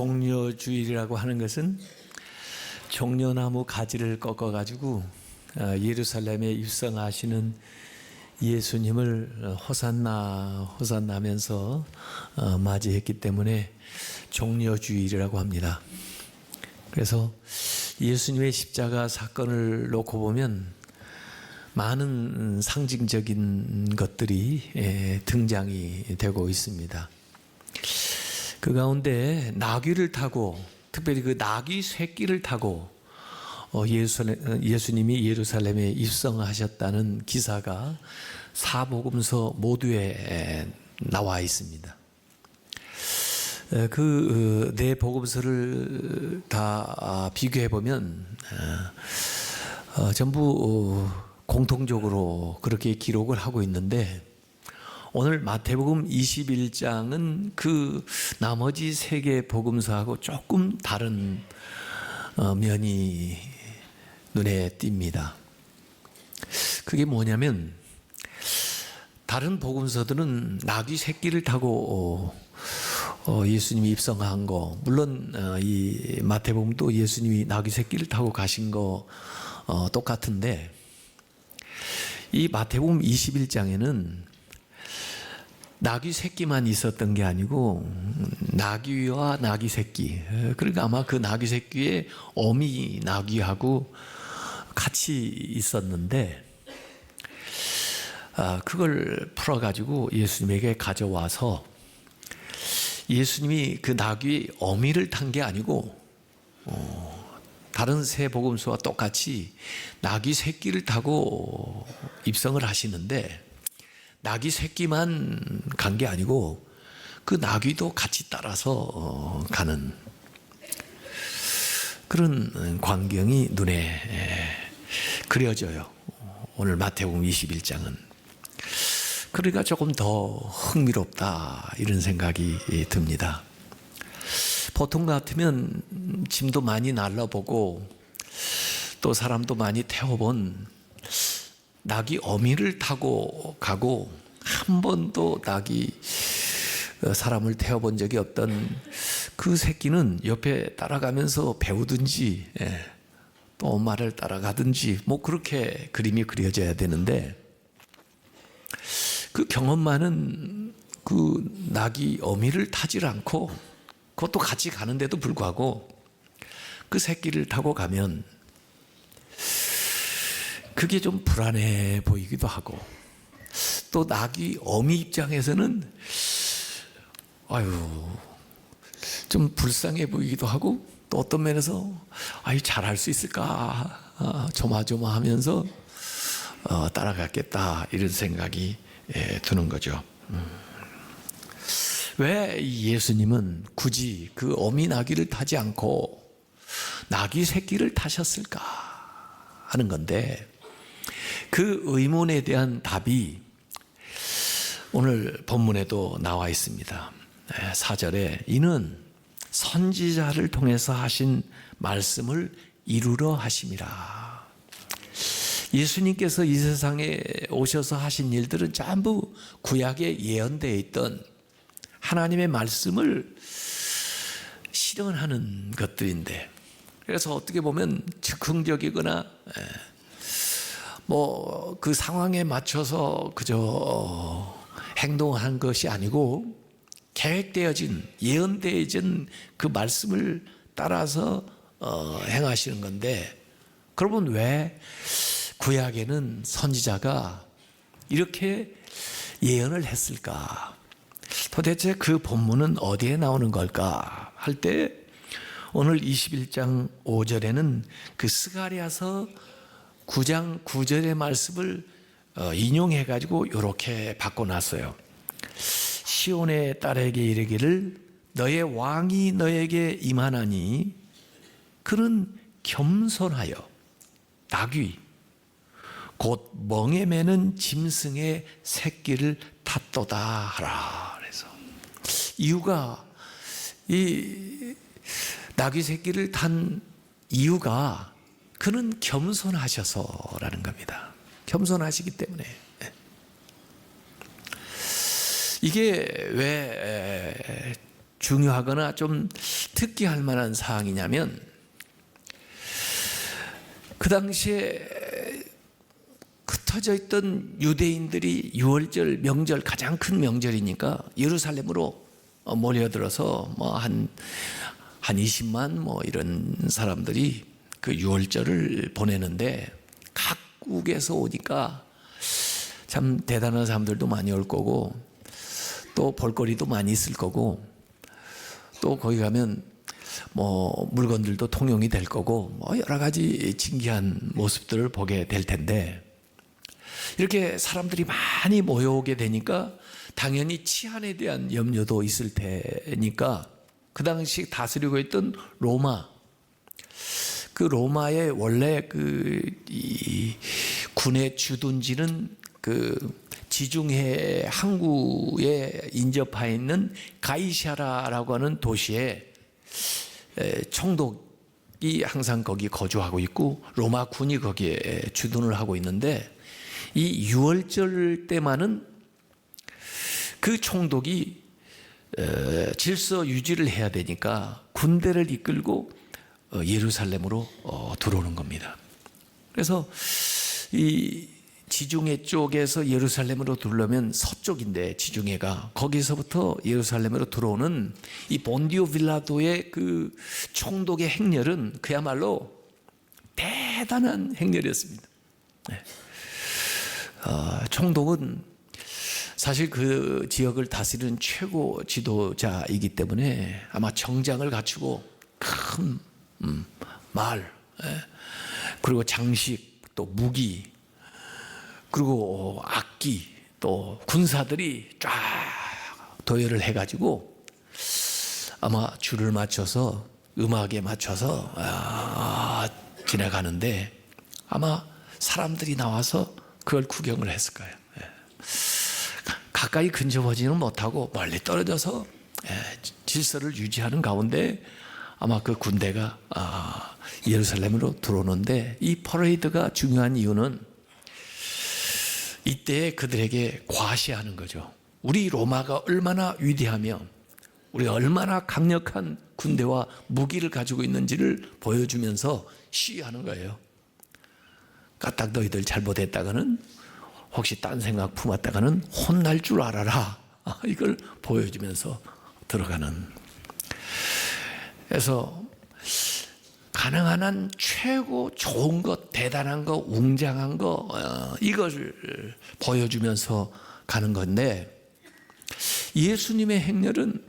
종려주일이라고 하는 것은 종려나무 가지를 꺾어가지고 예루살렘에 입성하시는 예수님을 호산나 호산나 하면서 맞이했기 때문에 종려주일이라고 합니다. 그래서 예수님의 십자가 사건을 놓고 보면 많은 상징적인 것들이 등장이 되고 있습니다. 그 가운데 나귀를 타고, 특별히 그 나귀 새끼를 타고 예수님이 예루살렘에 입성하셨다는 기사가 사복음서 모두에 나와 있습니다. 그 네 복음서를 다 비교해 보면 전부 공통적으로 그렇게 기록을 하고 있는데, 오늘 마태복음 21장은 그 나머지 세 개 복음서하고 조금 다른 면이 눈에 띕니다. 그게 뭐냐면, 다른 복음서들은 나귀 새끼를 타고 예수님이 입성한 거, 물론 이 마태복음도 예수님이 나귀 새끼를 타고 가신 거 똑같은데, 이 마태복음 21장에는 나귀 새끼만 있었던 게 아니고 나귀와 나귀 새끼, 그러니까 아마 그 나귀 새끼의 어미 나귀하고 같이 있었는데, 그걸 풀어가지고 예수님에게 가져와서 예수님이 그 나귀의 어미를 탄 게 아니고 다른 세 복음서와 똑같이 나귀 새끼를 타고 입성을 하시는데, 나귀 새끼만 간 게 아니고 그 나귀도 같이 따라서 가는 그런 광경이 눈에 그려져요, 오늘 마태복음 21장은. 그러니까 조금 더 흥미롭다, 이런 생각이 듭니다. 보통 같으면 짐도 많이 날라보고 또 사람도 많이 태워본 나귀 어미를 타고 가고, 한 번도 나귀 사람을 태워본 적이 없던 그 새끼는 옆에 따라가면서 배우든지 또 엄마를 따라가든지 뭐 그렇게 그림이 그려져야 되는데, 그 경험 많은 그 나귀 어미를 타질 않고 그것도 같이 가는데도 불구하고 그 새끼를 타고 가면 그게 좀 불안해 보이기도 하고, 또 나귀 어미 입장에서는 좀 불쌍해 보이기도 하고, 또 어떤 면에서 잘할 수 있을까 조마조마하면서 따라갔겠다, 이런 생각이 드는 거죠. 왜 예수님은 굳이 그 어미 나귀를 타지 않고 나귀 새끼를 타셨을까 하는 건데, 그 의문에 대한 답이 오늘 본문에도 나와 있습니다. 4절에 이는 선지자를 통해서 하신 말씀을 이루려 하심이라. 예수님께서 이 세상에 오셔서 하신 일들은 전부 구약에 예언되어 있던 하나님의 말씀을 실현하는 것들인데, 그래서 어떻게 보면 즉흥적이거나 뭐 그 상황에 맞춰서 그저 행동한 것이 아니고 계획되어진, 예언되어진 그 말씀을 따라서 행하시는 건데, 그러면 왜 구약에는 선지자가 이렇게 예언을 했을까? 도대체 그 본문은 어디에 나오는 걸까 할 때, 오늘 21장 5절에는 그 스가랴서 9장 9절의 말씀을 인용해 가지고 이렇게 바꿔놨어요. 시온의 딸에게 이르기를 너의 왕이 너에게 임하나니 그는 겸손하여 나귀 곧 멍에 매는 짐승의 새끼를 탔도다 하라. 그래서 이유가, 이 나귀 새끼를 탄 이유가 그는 겸손하셔서라는 겁니다. 겸손하시기 때문에. 이게 왜 중요하거나 좀 특기할 만한 사항이냐면, 그 당시에 흩어져 있던 유대인들이 유월절 명절, 가장 큰 명절이니까 예루살렘으로 몰려들어서 한 20만 이런 사람들이 그 유월절을 보내는데, 각국에서 오니까 참 대단한 사람들도 많이 올 거고, 또 볼거리도 많이 있을 거고, 또 거기 가면 물건들도 통용이 될 거고, 여러 가지 신기한 모습들을 보게 될 텐데, 이렇게 사람들이 많이 모여오게 되니까 당연히 치안에 대한 염려도 있을 테니까, 그 당시 다스리고 있던 로마, 그 로마의 원래 이 군의 주둔지는 그 지중해 항구에 인접해 있는 가이샤라라고 하는 도시에 총독이 항상 거기 거주하고 있고, 로마 군이 거기에 주둔을 하고 있는데, 이 유월절 때만은 그 총독이 질서 유지를 해야 되니까 군대를 이끌고 예루살렘으로 들어오는 겁니다. 그래서 이 지중해 쪽에서 예루살렘으로 들어오면 서쪽인데, 지중해가 거기서부터 예루살렘으로 들어오는 이 본디오 빌라도의 그 총독의 행렬은 그야말로 대단한 행렬이었습니다. 네. 총독은 사실 그 지역을 다스리는 최고 지도자이기 때문에 아마 정장을 갖추고 큰 말, 그리고 장식, 또 무기, 그리고 악기, 또 군사들이 쫙 도열을 해가지고 아마 줄을 맞춰서 음악에 맞춰서 지나가는데, 아마 사람들이 나와서 그걸 구경을 했을 거예요. 가까이 근접하지는 못하고 멀리 떨어져서 질서를 유지하는 가운데 아마 그 군대가 예루살렘으로 들어오는데, 이 퍼레이드가 중요한 이유는 이때 그들에게 과시하는 거죠. 우리 로마가 얼마나 위대하며 우리가 얼마나 강력한 군대와 무기를 가지고 있는지를 보여주면서 시위하는 거예요. 까딱 너희들 잘못했다가는, 혹시 딴 생각 품었다가는 혼날 줄 알아라. 이걸 보여주면서 들어가는. 그래서 가능한 한 최고 좋은 것, 대단한 것, 웅장한 것, 이걸 보여주면서 가는 건데, 예수님의 행렬은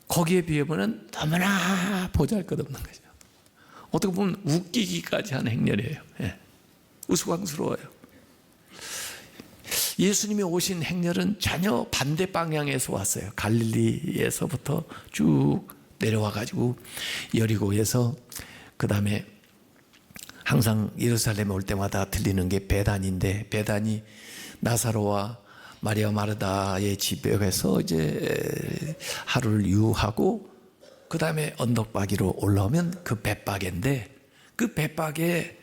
거기에 비하면 너무나 보잘것없는 거죠. 어떻게 보면 웃기기까지 하는 행렬이에요. 우스꽝스러워요. 예수님이 오신 행렬은 전혀 반대 방향에서 왔어요. 갈릴리에서부터 쭉 내려와 가지고 여리고에서, 그 다음에 항상 예루살렘에 올 때마다 들리는 게 베단인데, 베단이 나사로와 마리아 마르다의 집에서 이제 하루를 유하고, 그 다음에 언덕바위로 올라오면 그 벳바게인데, 그 벳바게에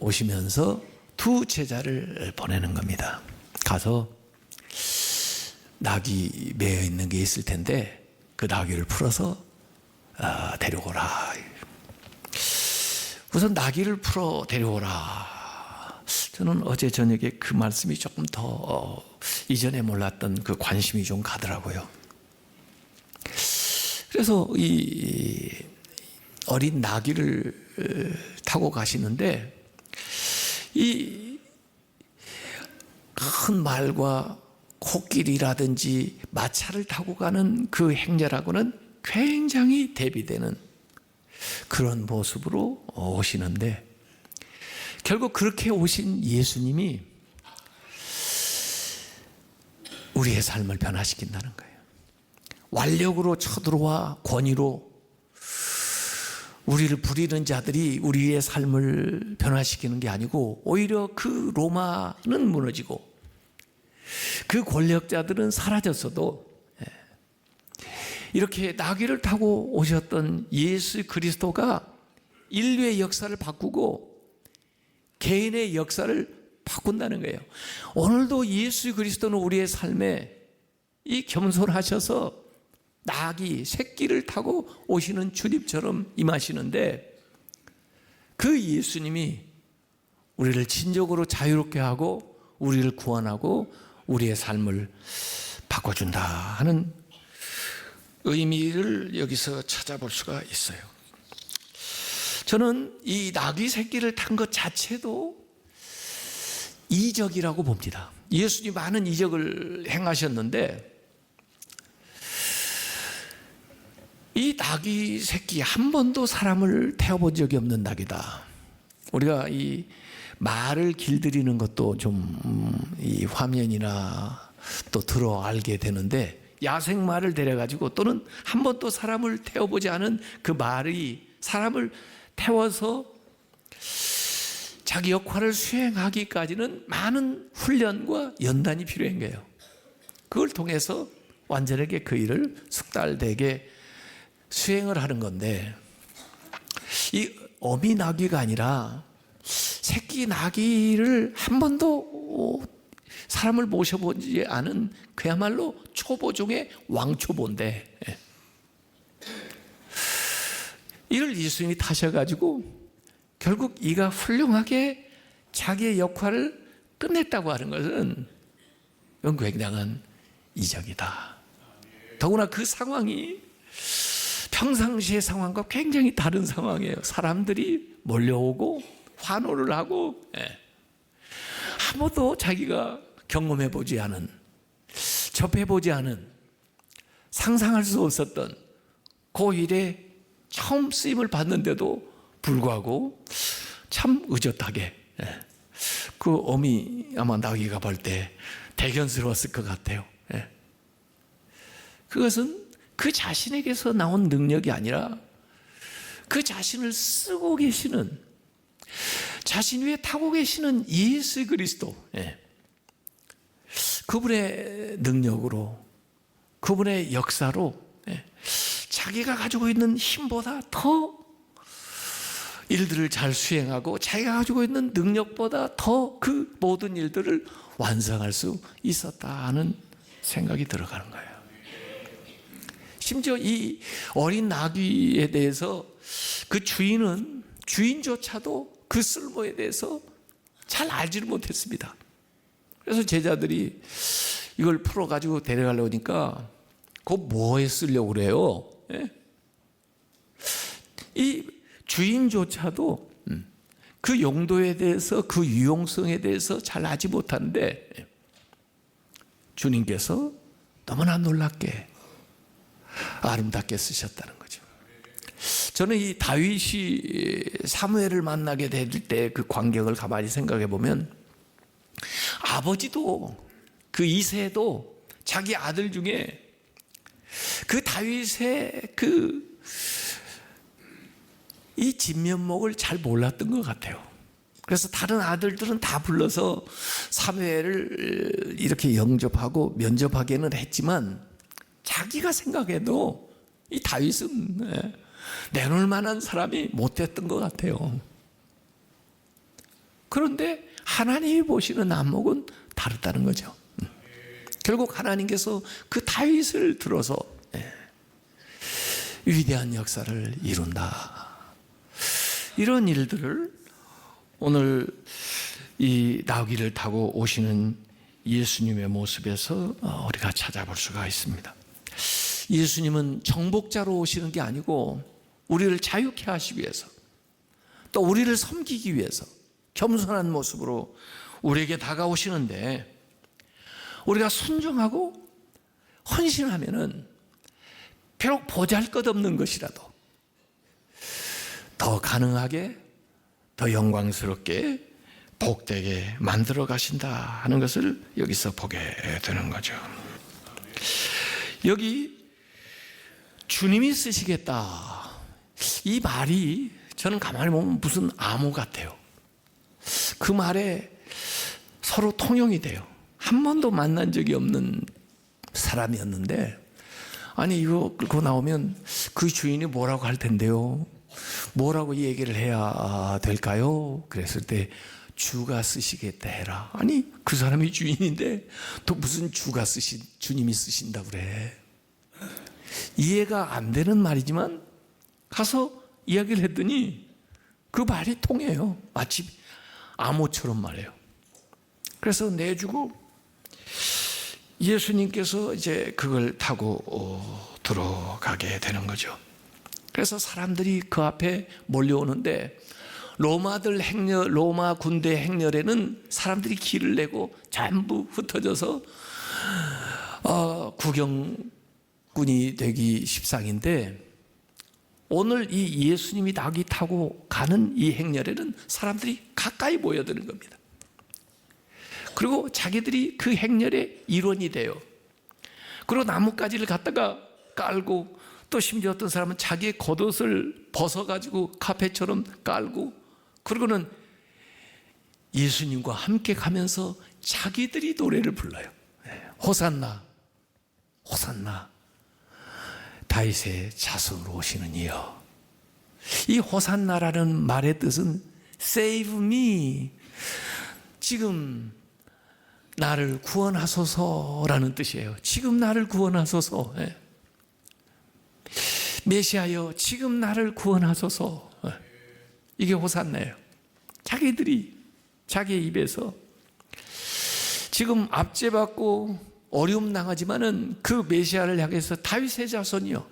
오시면서 두 제자를 보내는 겁니다. 가서 낙이 매여 있는 게 있을 텐데 그 나귀를 풀어서 데려오라. 우선 나귀를 풀어 데려오라. 저는 어제 저녁에 그 말씀이 조금 더 이전에 몰랐던 그 관심이 좀 가더라고요. 그래서 이 어린 나귀를 타고 가시는데, 이 큰 말과 코끼리라든지 마차를 타고 가는 그 행렬하고는 굉장히 대비되는 그런 모습으로 오시는데, 결국 그렇게 오신 예수님이 우리의 삶을 변화시킨다는 거예요. 완력으로 쳐들어와 권위로 우리를 부리는 자들이 우리의 삶을 변화시키는 게 아니고, 오히려 그 로마는 무너지고 그 권력자들은 사라졌어도 이렇게 나귀를 타고 오셨던 예수 그리스도가 인류의 역사를 바꾸고 개인의 역사를 바꾼다는 거예요. 오늘도 예수 그리스도는 우리의 삶에 이 겸손하셔서 낙이 새끼를 타고 오시는 주님처럼 임하시는데, 그 예수님이 우리를 진정으로 자유롭게 하고 우리를 구원하고 우리의 삶을 바꿔준다 하는 의미를 여기서 찾아볼 수가 있어요. 저는 이 나귀 새끼를 탄 것 자체도 이적이라고 봅니다. 예수님이 많은 이적을 행하셨는데, 이 나귀 새끼 한 번도 사람을 태워본 적이 없는 나귀다. 우리가 이 말을 길들이는 것도 좀 이 화면이나 또 들어 알게 되는데, 야생 말을 데려가지고 또는 한 번도 사람을 태워보지 않은 그 말이 사람을 태워서 자기 역할을 수행하기까지는 많은 훈련과 연단이 필요한 거예요. 그걸 통해서 완전하게 그 일을 숙달되게 수행을 하는 건데, 이 어미 나귀가 아니라 새끼 나귀를 한 번도 사람을 모셔보지 않은 그야말로 초보 중에 왕초보인데, 이를 예수님이 타셔가지고 결국 이가 훌륭하게 자기의 역할을 끝냈다고 하는 것은 이건 굉장한 이적이다. 더구나 그 상황이 평상시의 상황과 굉장히 다른 상황이에요. 사람들이 몰려오고 환호를 하고, 한 번도 자기가 경험해보지 않은, 접해보지 않은, 상상할 수 없었던 그 일에 처음 쓰임을 받는데도 불구하고 참 의젓하게, 그 어미 아마 나귀가 볼 때 대견스러웠을 것 같아요. 그것은 그 자신에게서 나온 능력이 아니라 그 자신을 쓰고 계시는, 자신 위에 타고 계시는 예수 그리스도, 그분의 능력으로, 그분의 역사로 자기가 가지고 있는 힘보다 더 일들을 잘 수행하고 자기가 가지고 있는 능력보다 더 그 모든 일들을 완성할 수 있었다는 생각이 들어가는 거예요. 심지어 이 어린 나귀에 대해서 그 주인조차도 그 쓸모에 대해서 잘 알지를 못했습니다. 그래서 제자들이 이걸 풀어가지고 데려가려고 하니까 그거 뭐에 쓰려고 그래요? 이 주인조차도 그 용도에 대해서, 그 유용성에 대해서 잘 알지 못하는데 주님께서 너무나 놀랍게 아름답게 쓰셨다는 거죠. 저는 이 다윗이 사무엘을 만나게 될 때 그 광경을 가만히 생각해 보면, 아버지도 그 이새도 자기 아들 중에 그 다윗의 이 진면목을 잘 몰랐던 것 같아요. 그래서 다른 아들들은 다 불러서 사무엘을 이렇게 영접하고 면접하기는 했지만, 자기가 생각해도 이 다윗은 내놓을 만한 사람이 못 됐던 것 같아요. 그런데 하나님이 보시는 안목은 다르다는 거죠. 결국 하나님께서 그 다윗을 들어서 위대한 역사를 이룬다. 이런 일들을 오늘 이 나귀를 타고 오시는 예수님의 모습에서 우리가 찾아볼 수가 있습니다. 예수님은 정복자로 오시는 게 아니고 우리를 자유케 하시기 위해서, 또 우리를 섬기기 위해서 겸손한 모습으로 우리에게 다가오시는데, 우리가 순종하고 헌신하면은 비록 보잘것없는 것이라도 더 가능하게, 더 영광스럽게, 복되게 만들어 가신다 하는 것을 여기서 보게 되는 거죠. 여기 주님이 쓰시겠다, 이 말이 저는 가만히 보면 무슨 암호 같아요. 그 말에 서로 통용이 돼요. 한 번도 만난 적이 없는 사람이었는데, 아니 이거 끌고 나오면 그 주인이 뭐라고 할 텐데요, 뭐라고 얘기를 해야 될까요? 그랬을 때 주가 쓰시겠다 해라. 아니 그 사람이 주인인데 또 무슨 주님이 쓰신다고 그래. 이해가 안 되는 말이지만 가서 이야기를 했더니 그 말이 통해요. 마치 암호처럼 말해요. 그래서 내주고 예수님께서 이제 그걸 타고 들어가게 되는 거죠. 그래서 사람들이 그 앞에 몰려오는데 로마 군대 행렬에는 사람들이 길을 내고 전부 흩어져서 구경꾼이 되기 십상인데, 오늘 이 예수님이 나귀 타고 가는 이 행렬에는 사람들이 가까이 모여드는 겁니다. 그리고 자기들이 그 행렬의 일원이 돼요. 그리고 나뭇가지를 갖다가 깔고, 또 심지어 어떤 사람은 자기의 겉옷을 벗어가지고 카페처럼 깔고, 그리고는 예수님과 함께 가면서 자기들이 노래를 불러요. 호산나, 호산나, 다윗의 자손으로 오시는 이여. 이 호산나라는 말의 뜻은 Save me, 지금 나를 구원하소서라는 뜻이에요. 지금 나를 구원하소서. 메시아여, 지금 나를 구원하소서. 이게 호산나예요. 자기들이 자기의 입에서 지금 압제받고 어려움 당하지만은 그 메시아를 향해서 다윗의 자손이요.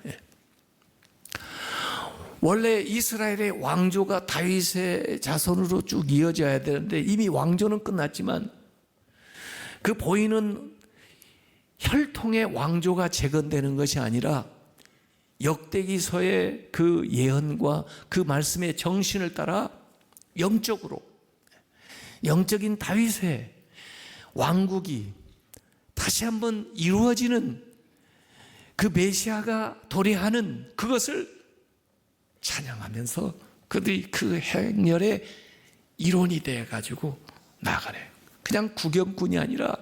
원래 이스라엘의 왕조가 다윗의 자손으로 쭉 이어져야 되는데 이미 왕조는 끝났지만 그 보이는 혈통의 왕조가 재건되는 것이 아니라 역대기서의 그 예언과 그 말씀의 정신을 따라 영적인 다윗의 왕국이 다시 한번 이루어지는 그 메시아가 도래하는 그것을 찬양하면서 그들이 그 행렬의 일원이 되어가지고 나아가네요. 그냥 구경꾼이 아니라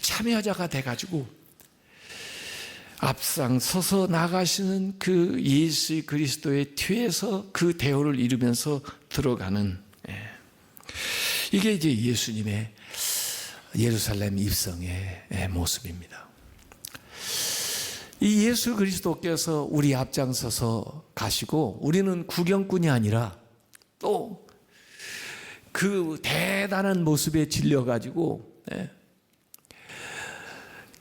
참여자가 돼가지고 앞장서서 나가시는 그 예수 그리스도의 뒤에서 그 대오를 이루면서 들어가는, 이게 이제 예수님의 예루살렘 입성의 모습입니다. 이 예수 그리스도께서 우리 앞장서서 가시고 우리는 구경꾼이 아니라 또 그 대단한 모습에 질려가지고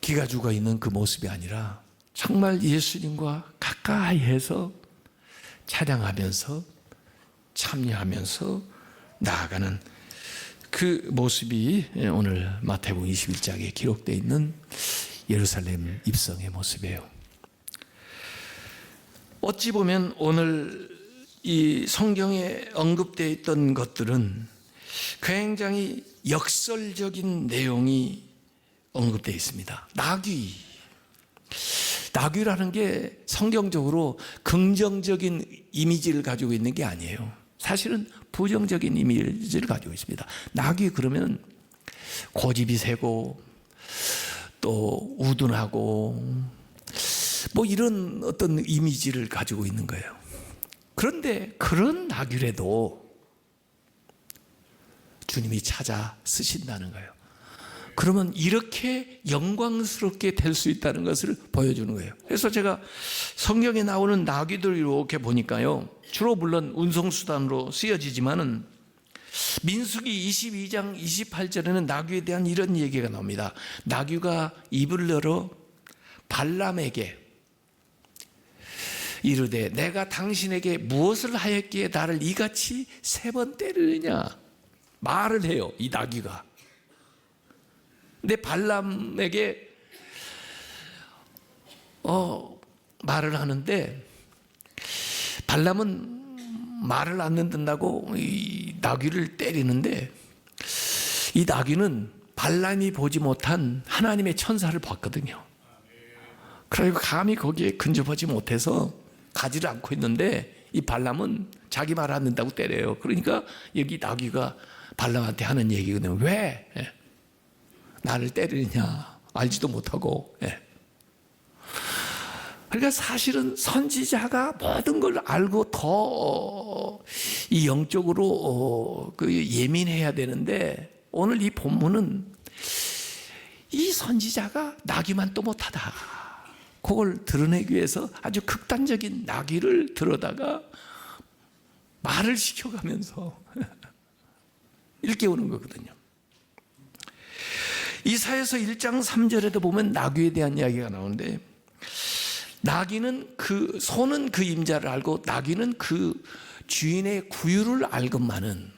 기가 죽어 있는 그 모습이 아니라 정말 예수님과 가까이해서 찬양하면서 참여하면서 나아가는 그 모습이 오늘 마태복음 21장에 기록되어 있는 예루살렘 입성의 모습이에요. 어찌 보면 오늘 이 성경에 언급되어 있던 것들은 굉장히 역설적인 내용이 언급되어 있습니다. 나귀라는 게 성경적으로 긍정적인 이미지를 가지고 있는 게 아니에요. 사실은 부정적인 이미지를 가지고 있습니다. 나귀 그러면 고집이 세고 또 우둔하고 뭐 이런 어떤 이미지를 가지고 있는 거예요. 그런데 그런 나귀라도 주님이 찾아 쓰신다는 거예요. 그러면 이렇게 영광스럽게 될 수 있다는 것을 보여주는 거예요. 그래서 제가 성경에 나오는 나귀들 이렇게 보니까요, 주로 물론 운송수단으로 쓰여지지만은 민수기 22장 28절에는 나귀에 대한 이런 얘기가 나옵니다. 나귀가 입을 열어 발람에게 이르되 내가 당신에게 무엇을 하였기에 나를 이같이 3번 때리느냐 말을 해요. 이 나귀가. 근데 발람에게 말을 하는데 발람은 말을 안 듣는다고 이 나귀를 때리는데, 이 나귀는 발람이 보지 못한 하나님의 천사를 봤거든요. 그리고 감히 거기에 근접하지 못해서 가지를 않고 있는데 이 발람은 자기 말 안 듣는다고 때려요. 그러니까 여기 나귀가 발람한테 하는 얘기거든요. 왜 나를 때리느냐 알지도 못하고. 그러니까 사실은 선지자가 모든 걸 알고 더 이 영적으로 예민해야 되는데, 오늘 이 본문은 이 선지자가 나귀만 또 못하다. 그걸 드러내기 위해서 아주 극단적인 나귀를 들어다가 말을 시켜가면서 일깨우는 거거든요. 이사야서 1장 3절에도 보면 나귀에 대한 이야기가 나오는데, 나귀는 소는 그 임자를 알고 나귀는 그 주인의 구유를 알건만은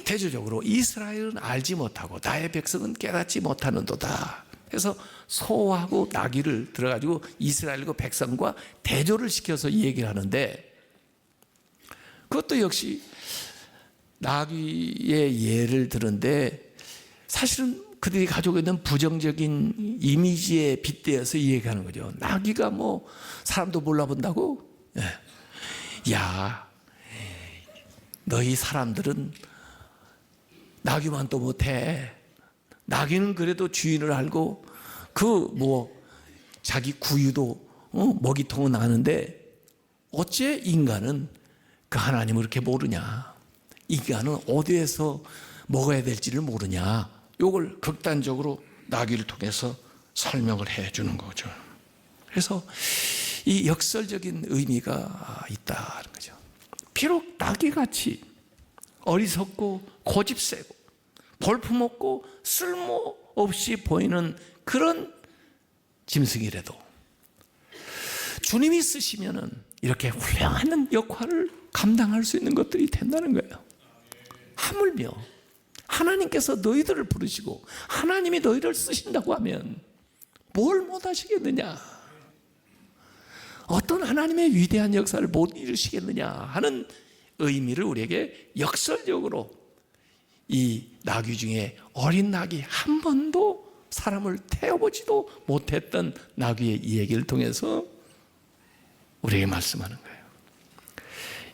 대조적으로 이스라엘은 알지 못하고 나의 백성은 깨닫지 못하는도다. 그래서 소하고 나귀를 들어가지고 이스라엘과 백성과 대조를 시켜서 이 얘기를 하는데, 그것도 역시 나귀의 예를 들은데 사실은 그들이 가지고 있는 부정적인 이미지에 빗대어서 이 얘기하는 거죠. 나귀가 뭐 사람도 몰라본다고? 야, 너희 사람들은 나귀만 또 못해. 나귀는 그래도 주인을 알고 자기 구유도 먹이통은 아는데 어째 인간은 그 하나님을 그렇게 모르냐? 인간은 어디에서 먹어야 될지를 모르냐? 이걸 극단적으로 나귀를 통해서 설명을 해주는 거죠. 그래서 이 역설적인 의미가 있다는 거죠. 비록 나귀같이 어리석고 고집세고 볼품없고 쓸모없이 보이는 그런 짐승이라도 주님이 쓰시면은 이렇게 훌륭한 역할을 감당할 수 있는 것들이 된다는 거예요. 하물며 하나님께서 너희들을 부르시고 하나님이 너희를 쓰신다고 하면 뭘 못하시겠느냐? 어떤 하나님의 위대한 역사를 못 이루시겠느냐 하는 의미를 우리에게 역설적으로 이 나귀 중에 어린 나귀, 한 번도 사람을 태워보지도 못했던 나귀의 이 얘기를 통해서 우리에게 말씀하는 거예요.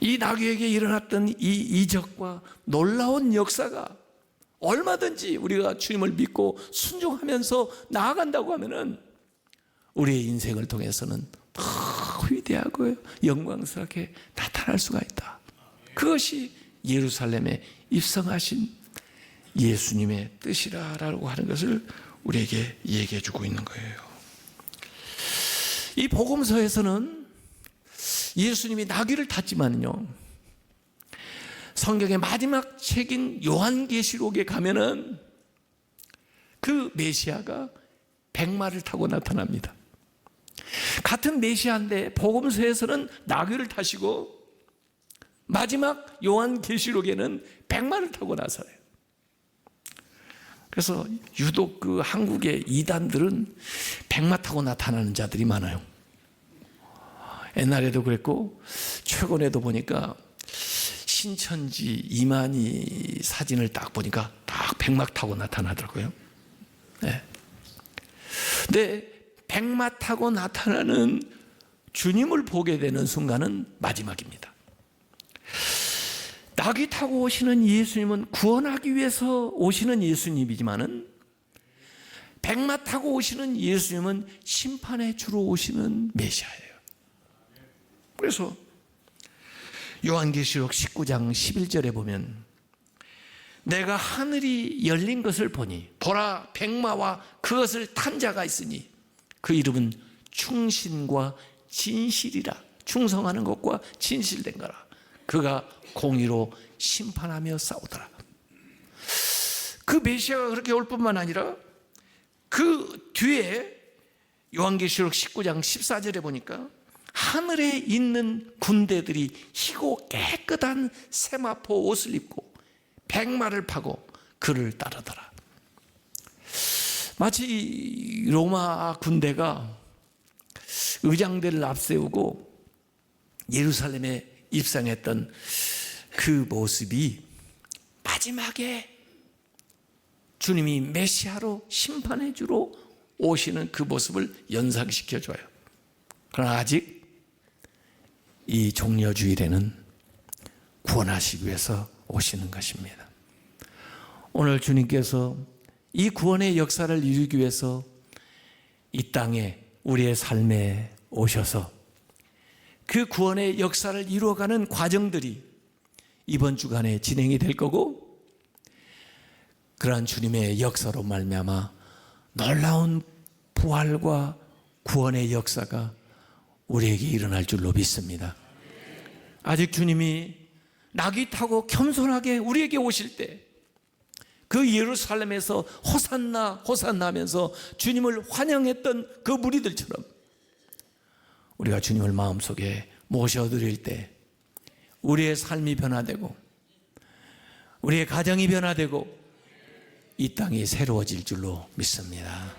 이 나귀에게 일어났던 이 이적과 놀라운 역사가 얼마든지 우리가 주님을 믿고 순종하면서 나아간다고 하면은 우리의 인생을 통해서는 더 위대하고 영광스럽게 나타날 수가 있다. 그것이 예루살렘에 입성하신 예수님의 뜻이라고 하는 것을 우리에게 얘기해 주고 있는 거예요. 이 복음서에서는 예수님이 나귀를 탔지만요, 성경의 마지막 책인 요한계시록에 가면은 그 메시아가 백마를 타고 나타납니다. 같은 메시아인데 복음서에서는 나귀를 타시고 마지막 요한계시록에는 백마를 타고 나서요. 그래서 유독 그 한국의 이단들은 백마 타고 나타나는 자들이 많아요. 옛날에도 그랬고 최근에도 보니까 신천지 이만희 사진을 딱 보니까 딱 백마 타고 나타나더라고요. 네. 근데 백마 타고 나타나는 주님을 보게 되는 순간은 마지막입니다. 나귀 타고 오시는 예수님은 구원하기 위해서 오시는 예수님이지만은 백마 타고 오시는 예수님은 심판에 주로 오시는 메시아예요. 그래서 요한계시록 19장 11절에 보면 내가 하늘이 열린 것을 보니 보라 백마와 그것을 탄 자가 있으니 그 이름은 충신과 진실이라. 충성하는 것과 진실된 거라. 그가 공의로 심판하며 싸우더라. 그 메시아가 그렇게 올 뿐만 아니라 그 뒤에 요한계시록 19장 14절에 보니까 하늘에 있는 군대들이 희고 깨끗한 세마포 옷을 입고 백마를 파고 그를 따르더라. 마치 로마 군대가 의장대를 앞세우고 예루살렘에 입성했던 그 모습이 마지막에 주님이 메시아로 심판해 주러 오시는 그 모습을 연상시켜줘요. 그러나 아직 이 종려주일에는 구원하시기 위해서 오시는 것입니다. 오늘 주님께서 이 구원의 역사를 이루기 위해서 이 땅에 우리의 삶에 오셔서 그 구원의 역사를 이루어가는 과정들이 이번 주간에 진행이 될 거고, 그러한 주님의 역사로 말미암아 놀라운 부활과 구원의 역사가 우리에게 일어날 줄로 믿습니다. 아직 주님이 나귀 타고 겸손하게 우리에게 오실 때 그 예루살렘에서 호산나 호산나 하면서 주님을 환영했던 그 무리들처럼 우리가 주님을 마음속에 모셔드릴 때 우리의 삶이 변화되고 우리의 가정이 변화되고 이 땅이 새로워질 줄로 믿습니다.